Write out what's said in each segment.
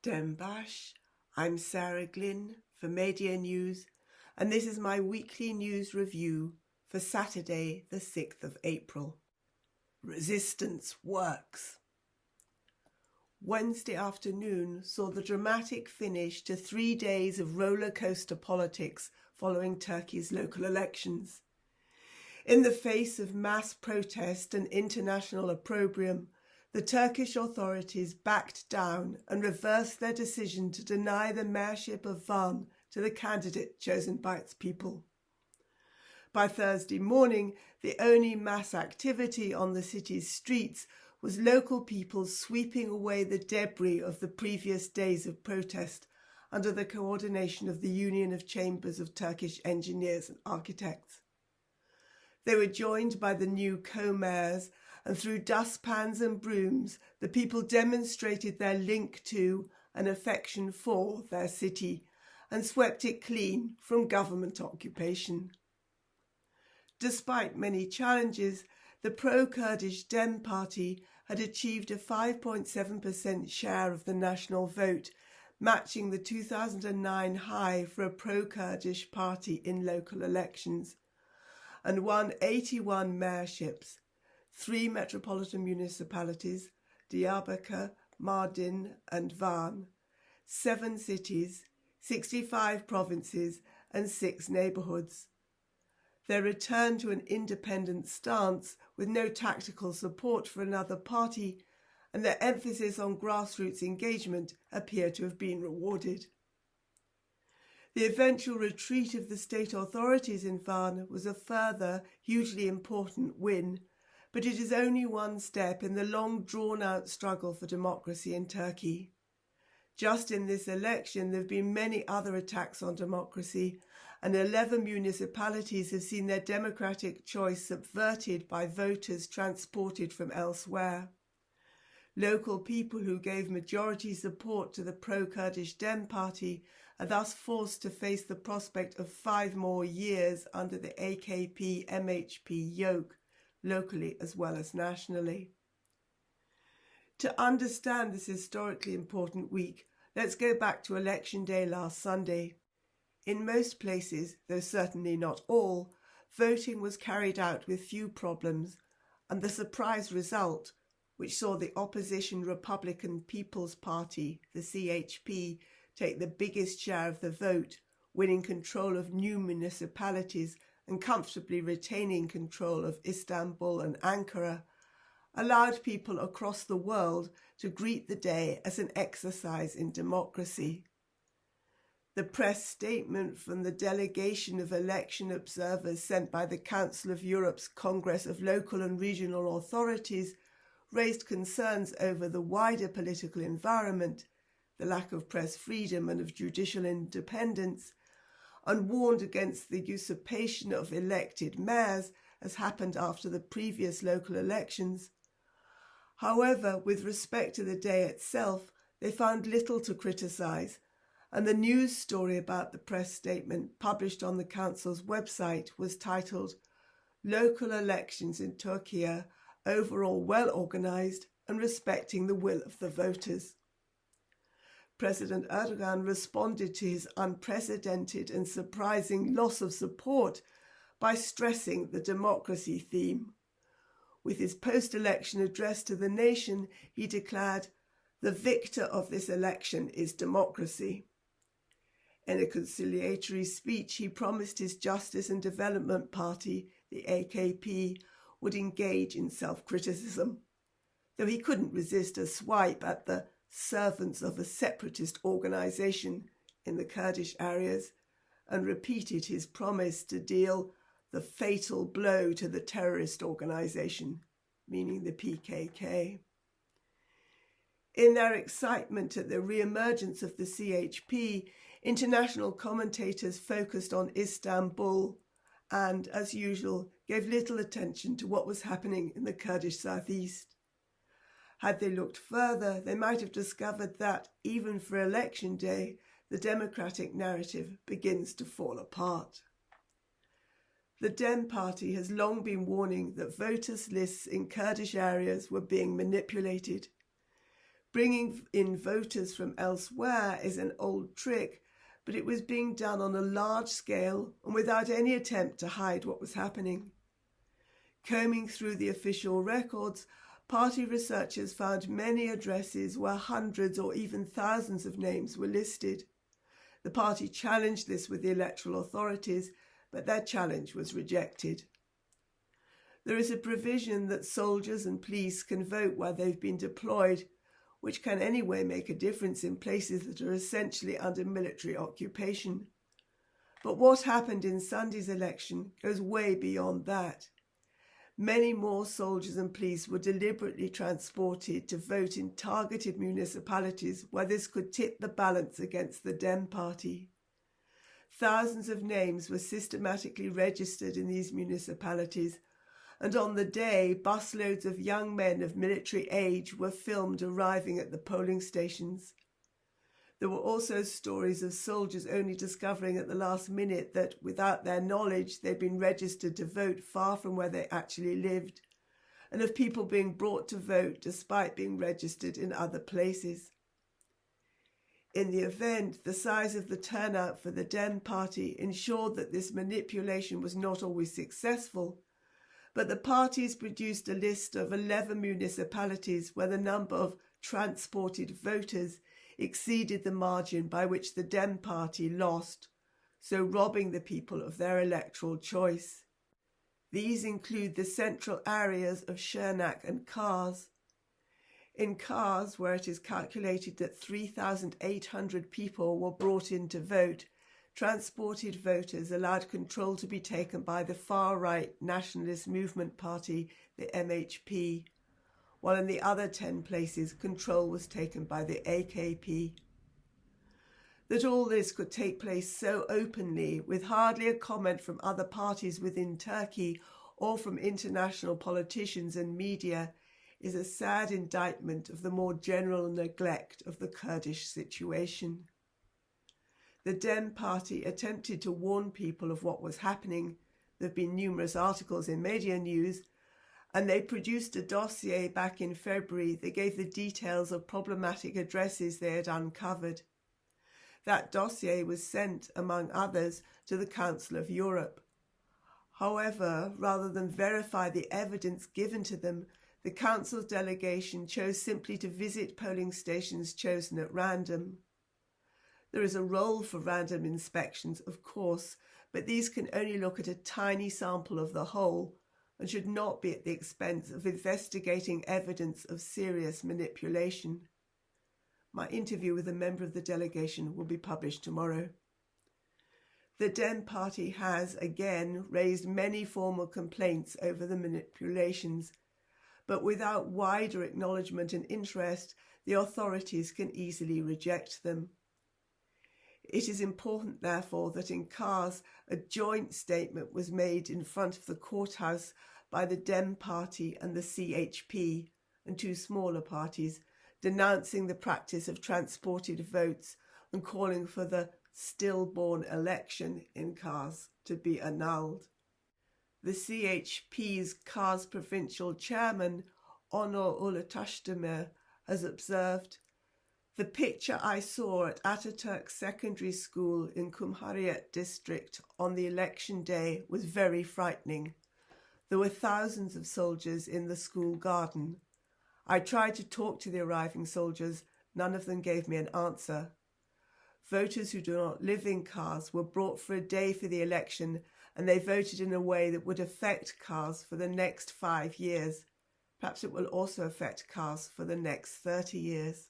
Dembash. I'm Sarah Glynn for Media News, and this is my weekly news review for Saturday, the 6th of April. Resistance works. Wednesday afternoon saw the dramatic finish to 3 days of roller coaster politics following Turkey's local elections. In the face of mass protest and international opprobrium, the Turkish authorities backed down and reversed their decision to deny the mayorship of Van to the candidate chosen by its people. By Thursday morning, the only mass activity on the city's streets was local people sweeping away the debris of the previous days of protest under the coordination of the Union of Chambers of Turkish Engineers and Architects. They were joined by the new co-mayors, and through dustpans and brooms, the people demonstrated their link to and affection for their city and swept it clean from government occupation. Despite many challenges, the Pro-Kurdish Dem Party had achieved a 5.7% share of the national vote, matching the 2009 high for a pro-Kurdish party in local elections, and won 81 mayorships, 3 metropolitan municipalities, Diyarbakir, Mardin and Van, 7 cities, 65 provinces and 6 neighbourhoods. Their return to an independent stance with no tactical support for another party and their emphasis on grassroots engagement appear to have been rewarded. The eventual retreat of the state authorities in Van was a further, hugely important win, but it is only one step in the long drawn-out struggle for democracy in Turkey. Just in this election, there have been many other attacks on democracy, and 11 municipalities have seen their democratic choice subverted by voters transported from elsewhere. Local people who gave majority support to the Pro-Kurdish Dem Party are thus forced to face the prospect of 5 more years under the AKP-MHP yoke, locally as well as nationally. To understand this historically important week, let's go back to Election Day last Sunday. In most places, though certainly not all, voting was carried out with few problems, and the surprise result, which saw the opposition Republican People's Party, the CHP, take the biggest share of the vote, winning control of new municipalities and comfortably retaining control of Istanbul and Ankara, allowed people across the world to greet the day as an exercise in democracy. The press statement from the delegation of election observers sent by the Council of Europe's Congress of Local and Regional Authorities raised concerns over the wider political environment, the lack of press freedom and of judicial independence, and warned against the usurpation of elected mayors as happened after the previous local elections. However, with respect to the day itself, they found little to criticise, and the news story about the press statement published on the Council's website was titled "Local Elections in Turkey, Overall Well Organised and Respecting the Will of the Voters." President Erdogan responded to his unprecedented and surprising loss of support by stressing the democracy theme. With his post-election address to the nation, he declared, "The victor of this election is democracy." In a conciliatory speech, he promised his Justice and Development Party, the AKP, would engage in self-criticism, though he couldn't resist a swipe at the servants of a separatist organisation in the Kurdish areas, and repeated his promise to deal the fatal blow to the terrorist organisation, meaning the PKK. In their excitement at the re-emergence of the CHP, international commentators focused on Istanbul and, as usual, gave little attention to what was happening in the Kurdish southeast. Had they looked further, they might have discovered that, even for election day, the democratic narrative begins to fall apart. The Dem Party has long been warning that voters' lists in Kurdish areas were being manipulated. Bringing in voters from elsewhere is an old trick, but it was being done on a large scale and without any attempt to hide what was happening. Combing through the official records, party researchers found many addresses where hundreds or even thousands of names were listed. The party challenged this with the electoral authorities, but their challenge was rejected. There is a provision that soldiers and police can vote where they've been deployed, which can anyway make a difference in places that are essentially under military occupation. But what happened in Sunday's election goes way beyond that. Many more soldiers and police were deliberately transported to vote in targeted municipalities where this could tip the balance against the Dem Party. Thousands of names were systematically registered in these municipalities, and on the day, busloads of young men of military age were filmed arriving at the polling stations. There were also stories of soldiers only discovering at the last minute that, without their knowledge, they'd been registered to vote far from where they actually lived, and of people being brought to vote despite being registered in other places. In the event, the size of the turnout for the Dem Party ensured that this manipulation was not always successful, but the parties produced a list of 11 municipalities where the number of transported voters exceeded the margin by which the Dem Party lost, so robbing the people of their electoral choice. These include the central areas of Shernak and Kars. In Kars, where it is calculated that 3,800 people were brought in to vote, transported voters allowed control to be taken by the far-right Nationalist Movement Party, the MHP, while in the other 10 places control was taken by the AKP. That all this could take place so openly, with hardly a comment from other parties within Turkey or from international politicians and media, is a sad indictment of the more general neglect of the Kurdish situation. The Dem Party attempted to warn people of what was happening. There have been numerous articles in media news, and they produced a dossier back in February that gave the details of problematic addresses they had uncovered. That dossier was sent, among others, to the Council of Europe. However, rather than verify the evidence given to them, the Council's delegation chose simply to visit polling stations chosen at random. There is a role for random inspections, of course, but these can only look at a tiny sample of the whole and should not be at the expense of investigating evidence of serious manipulation. My interview with a member of the delegation will be published tomorrow. The Dem Party has, again, raised many formal complaints over the manipulations, but without wider acknowledgement and interest, the authorities can easily reject them. It is important, therefore, that in Kars a joint statement was made in front of the courthouse by the Dem Party and the CHP and two smaller parties, denouncing the practice of transported votes and calling for the stillborn election in Kars to be annulled. The CHP's Kars provincial chairman, Onur Ulutashdemir, has observed, "The picture I saw at Ataturk Secondary School in Cumhuriyet district on the election day was very frightening. There were thousands of soldiers in the school garden. I tried to talk to the arriving soldiers. None of them gave me an answer. Voters who do not live in Kars were brought for a day for the election, and they voted in a way that would affect Kars for the next 5 years. Perhaps it will also affect Kars for the next 30 years.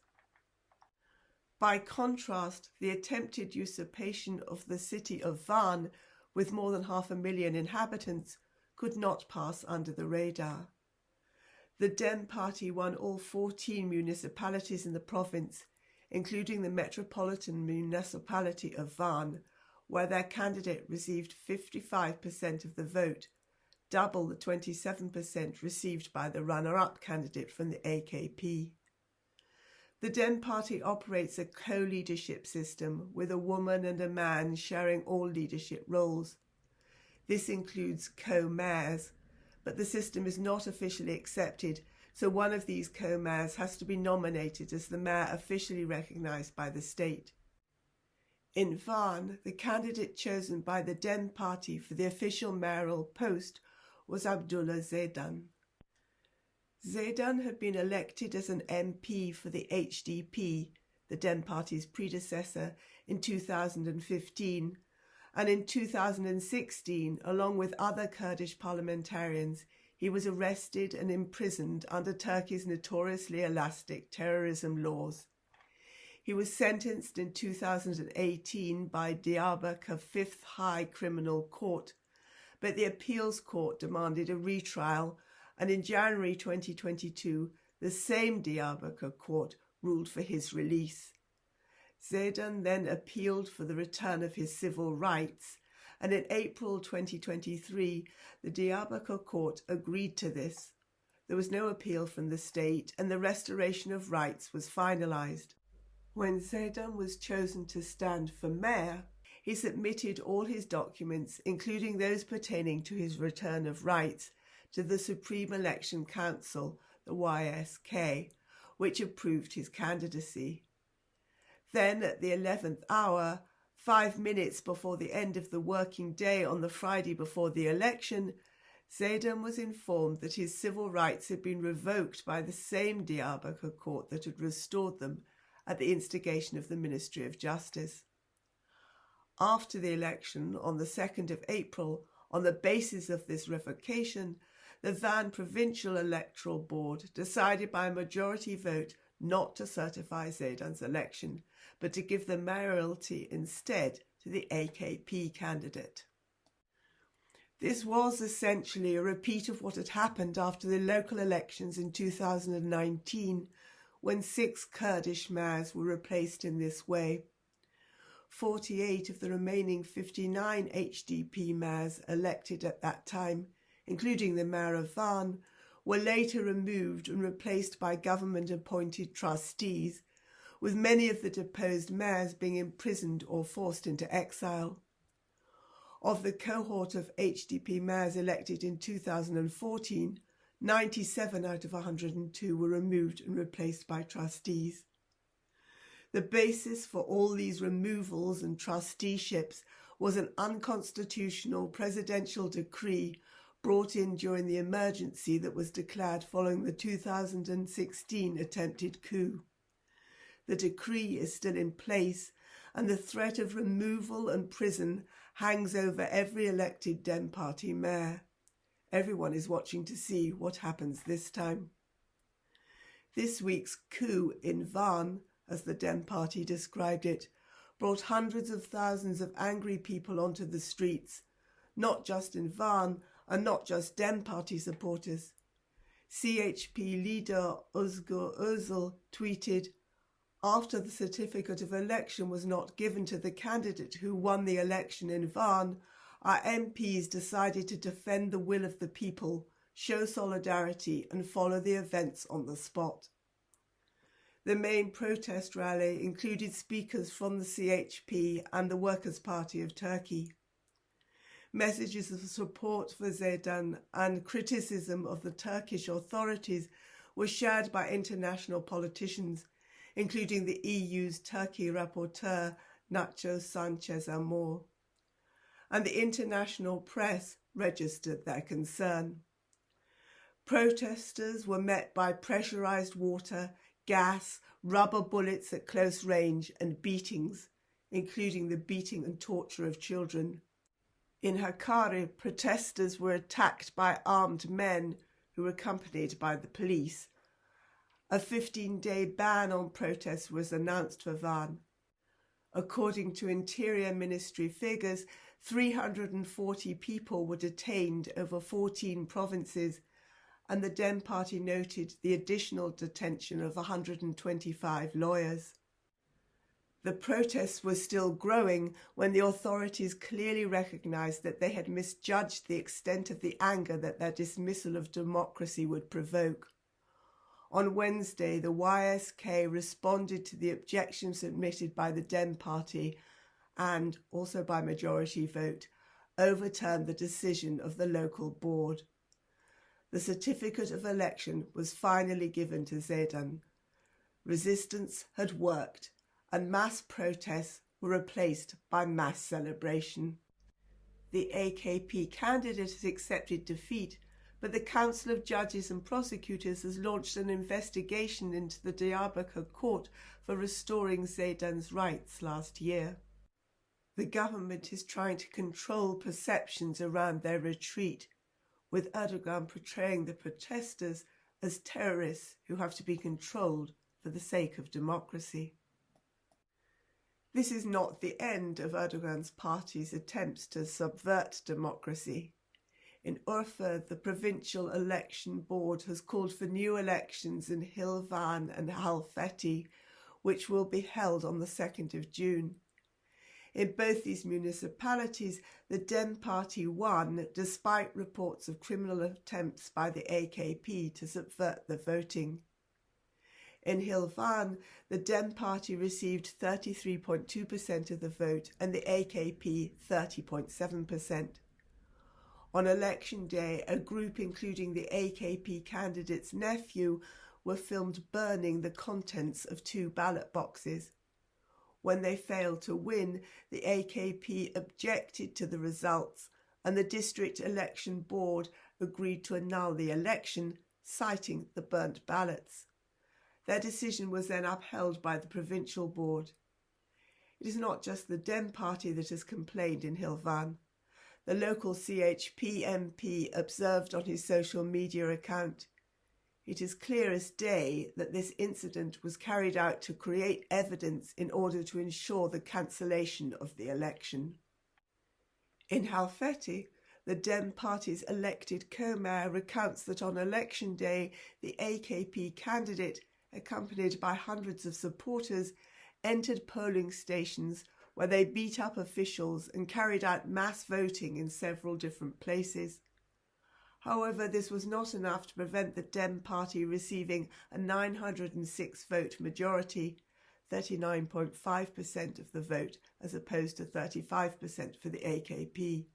By contrast, the attempted usurpation of the city of Van, with more than 500,000 inhabitants, could not pass under the radar. The Dem Party won all 14 municipalities in the province, including the metropolitan municipality of Van, where their candidate received 55% of the vote, double the 27% received by the runner-up candidate from the AKP. The Dem Party operates a co-leadership system with a woman and a man sharing all leadership roles. This includes co-mayors, but the system is not officially accepted, so one of these co-mayors has to be nominated as the mayor officially recognised by the state. In Van, the candidate chosen by the Dem Party for the official mayoral post was Abdullah Zedan. Zedan had been elected as an MP for the HDP, the Dem Party's predecessor, in 2015, and in 2016, along with other Kurdish parliamentarians, he was arrested and imprisoned under Turkey's notoriously elastic terrorism laws. He was sentenced in 2018 by Diyarbakir Fifth High Criminal Court, but the appeals court demanded a retrial, and in January 2022, the same Diyarbakir court ruled for his release. Zedan then appealed for the return of his civil rights, and in April 2023, the Diyarbakir court agreed to this. There was no appeal from the state, and the restoration of rights was finalised. When Zedan was chosen to stand for mayor, he submitted all his documents, including those pertaining to his return of rights, to the Supreme Election Council, the YSK, which approved his candidacy. Then, at the 11th hour, 5 minutes before the end of the working day on the Friday before the election, Zedan was informed that his civil rights had been revoked by the same Diyarbakir court that had restored them at the instigation of the Ministry of Justice. After the election, on the 2nd of April, on the basis of this revocation, the Van Provincial Electoral Board decided by a majority vote not to certify Zedan's election, but to give the mayoralty instead to the AKP candidate. This was essentially a repeat of what had happened after the local elections in 2019, when 6 Kurdish mayors were replaced in this way. 48 of the remaining 59 HDP mayors elected at that time, including the mayor of Van, were later removed and replaced by government-appointed trustees, with many of the deposed mayors being imprisoned or forced into exile. Of the cohort of HDP mayors elected in 2014, 97 out of 102 were removed and replaced by trustees. The basis for all these removals and trusteeships was an unconstitutional presidential decree brought in during the emergency that was declared following the 2016 attempted coup. The decree is still in place, and the threat of removal and prison hangs over every elected Dem Party mayor. Everyone is watching to see what happens this time. This week's coup in Van, as the Dem Party described it, brought hundreds of thousands of angry people onto the streets, not just in Van and not just Dem Party supporters. CHP leader Özgür Özel tweeted, "After the certificate of election was not given to the candidate who won the election in Van, our MPs decided to defend the will of the people, show solidarity and follow the events on the spot." The main protest rally included speakers from the CHP and the Workers' Party of Turkey. Messages of support for Zedan and criticism of the Turkish authorities were shared by international politicians, including the EU's Turkey rapporteur Nacho Sanchez Amor. And the international press registered their concern. Protesters were met by pressurized water, gas, rubber bullets at close range, and beatings, including the beating and torture of children. In Hakkari, protesters were attacked by armed men who were accompanied by the police. A 15-day ban on protests was announced for Van. According to Interior Ministry figures, 340 people were detained over 14 provinces, and the Dem Party noted the additional detention of 125 lawyers. The protests were still growing when the authorities clearly recognised that they had misjudged the extent of the anger that their dismissal of democracy would provoke. On Wednesday, the YSK responded to the objections submitted by the Dem Party and, also by majority vote, overturned the decision of the local board. the certificate of election was finally given to Zeydan. Resistance had worked, and mass protests were replaced by mass celebration. The AKP candidate has accepted defeat, but the Council of Judges and Prosecutors has launched an investigation into the Diyarbakir court for restoring Zeydan's rights last year. The government is trying to control perceptions around their retreat, with Erdogan portraying the protesters as terrorists who have to be controlled for the sake of democracy. This is not the end of Erdogan's party's attempts to subvert democracy. In Urfa, the provincial election board has called for new elections in Hilvan and Halfeti, which will be held on the 2nd of June. In both these municipalities, the Dem Party won despite reports of criminal attempts by the AKP to subvert the voting. In Hilvan, the Dem Party received 33.2% of the vote and the AKP 30.7%. On election day, a group including the AKP candidate's nephew were filmed burning the contents of 2 ballot boxes. When they failed to win, the AKP objected to the results, and the district election board agreed to annul the election, citing the burnt ballots. Their decision was then upheld by the provincial board. It is not just the Dem Party that has complained in Hilvan. The local CHP MP observed on his social media account, "It is clear as day that this incident was carried out to create evidence in order to ensure the cancellation of the election." In Halfeti, the Dem Party's elected co-mayor recounts that on election day, the AKP candidate, accompanied by hundreds of supporters, entered polling stations where they beat up officials and carried out mass voting in several different places. However, this was not enough to prevent the Dem Party receiving a 906 vote majority, 39.5% of the vote as opposed to 35% for the AKP.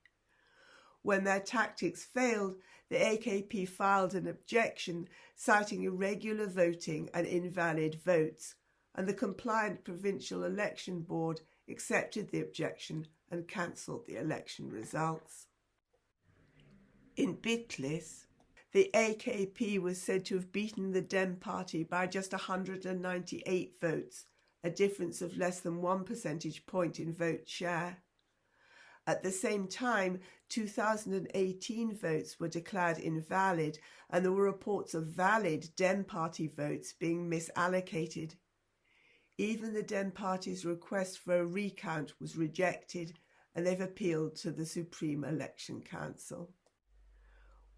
When their tactics failed, the AKP filed an objection citing irregular voting and invalid votes, and the compliant provincial election board accepted the objection and cancelled the election results. In Bitlis, the AKP was said to have beaten the Dem Party by just 198 votes, a difference of less than 1 percentage point in vote share. At the same time, 2018 votes were declared invalid, and there were reports of valid Dem Party votes being misallocated. Even the Dem Party's request for a recount was rejected, and they've appealed to the Supreme Election Council.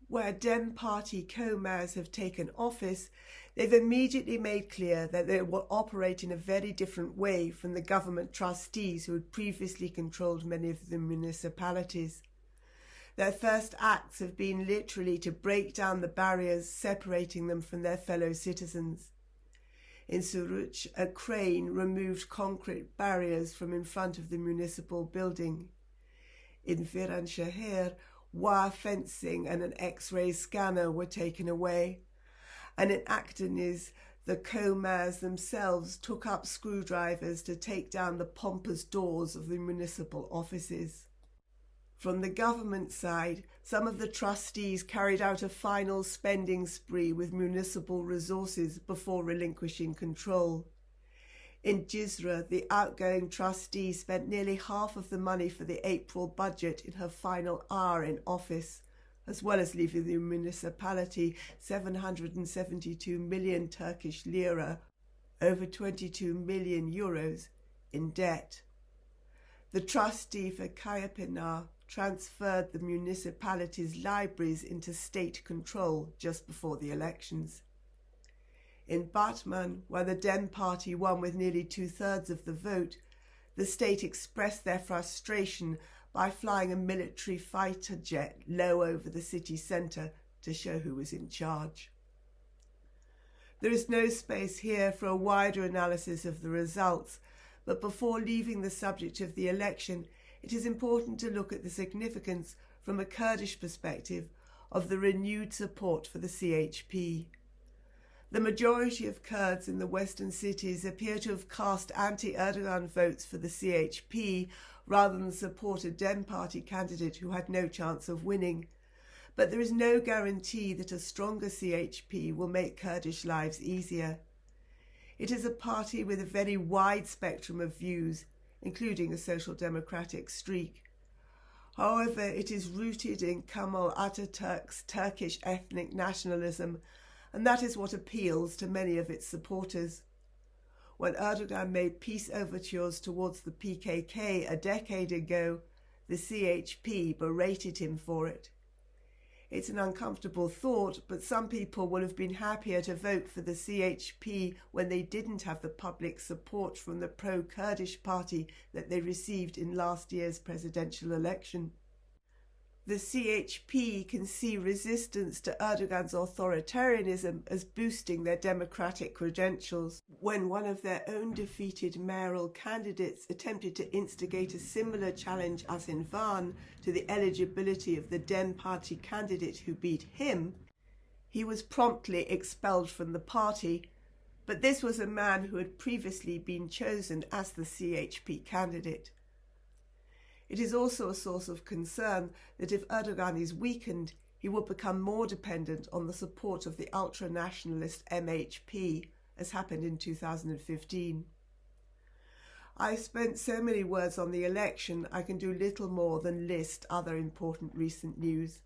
Where Dem Party co-mayors have taken office, they've immediately made clear that they will operate in a very different way from the government trustees who had previously controlled many of the municipalities. Their first acts have been literally to break down the barriers separating them from their fellow citizens. In Suruç, a crane removed concrete barriers from in front of the municipal building. In Viranşehir, wire fencing and an X-ray scanner were taken away. And in Akdeniz, the co-mayors themselves took up screwdrivers to take down the pompous doors of the municipal offices. From the government side, some of the trustees carried out a final spending spree with municipal resources before relinquishing control. In Cizre, the outgoing trustee spent nearly half of the money for the April budget in her final hour in office, as well as leaving the municipality 772 million Turkish lira, over 22 million euros, in debt. The trustee for Kayapınar transferred the municipality's libraries into state control just before the elections. In Batman, where the Dem Party won with nearly 2/3 of the vote, the state expressed their frustration by flying a military fighter jet low over the city centre to show who was in charge. There is no space here for a wider analysis of the results, but before leaving the subject of the election, it is important to look at the significance, from a Kurdish perspective, of the renewed support for the CHP. The majority of Kurds in the western cities appear to have cast anti-Erdogan votes for the CHP rather than support a Dem Party candidate who had no chance of winning. But there is no guarantee that a stronger CHP will make Kurdish lives easier. It is a party with a very wide spectrum of views, including a social democratic streak. However, it is rooted in Kemal Atatürk's Turkish ethnic nationalism, and that is what appeals to many of its supporters. When Erdogan made peace overtures towards the PKK a decade ago, the CHP berated him for it. It's an uncomfortable thought, but some people would have been happier to vote for the CHP when they didn't have the public support from the Pro-Kurdish party that they received in last year's presidential election. The CHP can see resistance to Erdogan's authoritarianism as boosting their democratic credentials. When one of their own defeated mayoral candidates attempted to instigate a similar challenge as in Van to the eligibility of the Dem Party candidate who beat him, he was promptly expelled from the party, but this was a man who had previously been chosen as the CHP candidate. It is also a source of concern that if Erdogan is weakened, he will become more dependent on the support of the ultra-nationalist MHP, as happened in 2015. I spent so many words on the election, I can do little more than list other important recent news.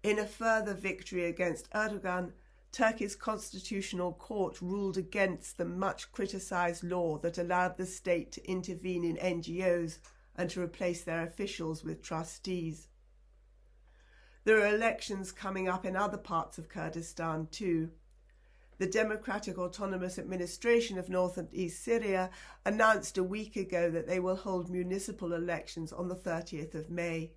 In a further victory against Erdogan, Turkey's constitutional court ruled against the much criticised law that allowed the state to intervene in NGOs and to replace their officials with trustees. There are elections coming up in other parts of Kurdistan too. The Democratic Autonomous Administration of North and East Syria announced a week ago that they will hold municipal elections on the 30th of May.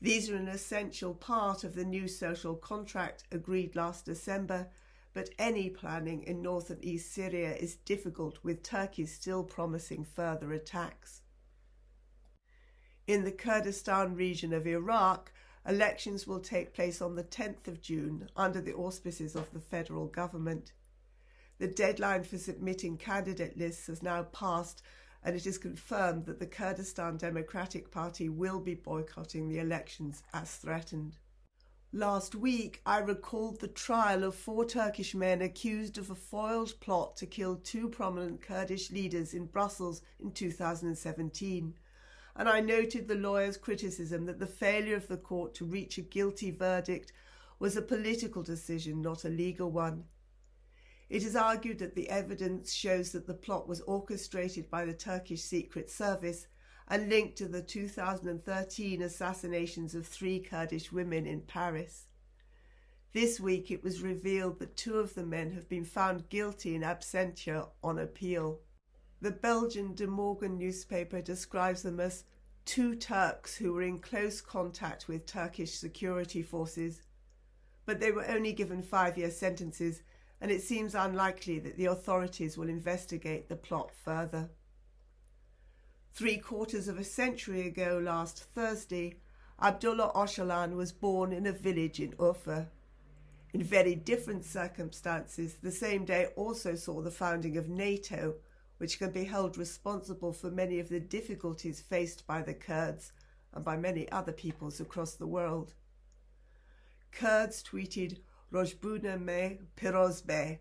These are an essential part of the new social contract agreed last December, but any planning in North and East Syria is difficult with Turkey still promising further attacks. In the Kurdistan region of Iraq, elections will take place on the 10th of June under the auspices of the federal government. The deadline for submitting candidate lists has now passed, and it is confirmed that the Kurdistan Democratic Party will be boycotting the elections as threatened. Last week, I recalled the trial of 4 Turkish men accused of a foiled plot to kill 2 prominent Kurdish leaders in Brussels in 2017. And I noted the lawyer's criticism that the failure of the court to reach a guilty verdict was a political decision, not a legal one. It is argued that the evidence shows that the plot was orchestrated by the Turkish Secret Service and linked to the 2013 assassinations of 3 Kurdish women in Paris. This week it was revealed that 2 of the men have been found guilty in absentia on appeal. The Belgian De Morgan newspaper describes them as 2 Turks who were in close contact with Turkish security forces. But they were only given 5-year sentences, and it seems unlikely that the authorities will investigate the plot further. 3/4 of a century ago last Thursday, Abdullah Öcalan was born in a village in Urfa. In very different circumstances, the same day also saw the founding of NATO, which can be held responsible for many of the difficulties faced by the Kurds and by many other peoples across the world. Kurds tweeted Rojbuna me Pirozbe,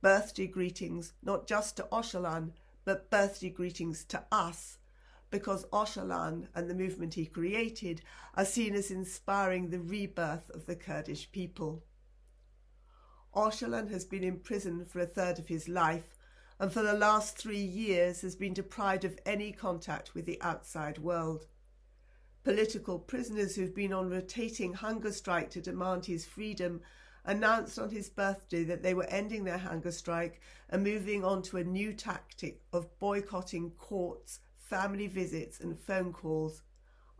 birthday greetings not just to Öcalan, but birthday greetings to us, because Öcalan and the movement he created are seen as inspiring the rebirth of the Kurdish people. Öcalan has been imprisoned for 1/3 of his life, and for the last 3 years has been deprived of any contact with the outside world. Political prisoners who've been on rotating hunger strike to demand his freedom announced on his birthday that they were ending their hunger strike and moving on to a new tactic of boycotting courts, family visits and phone calls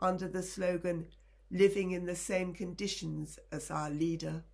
under the slogan, "Living in the same conditions as our leader."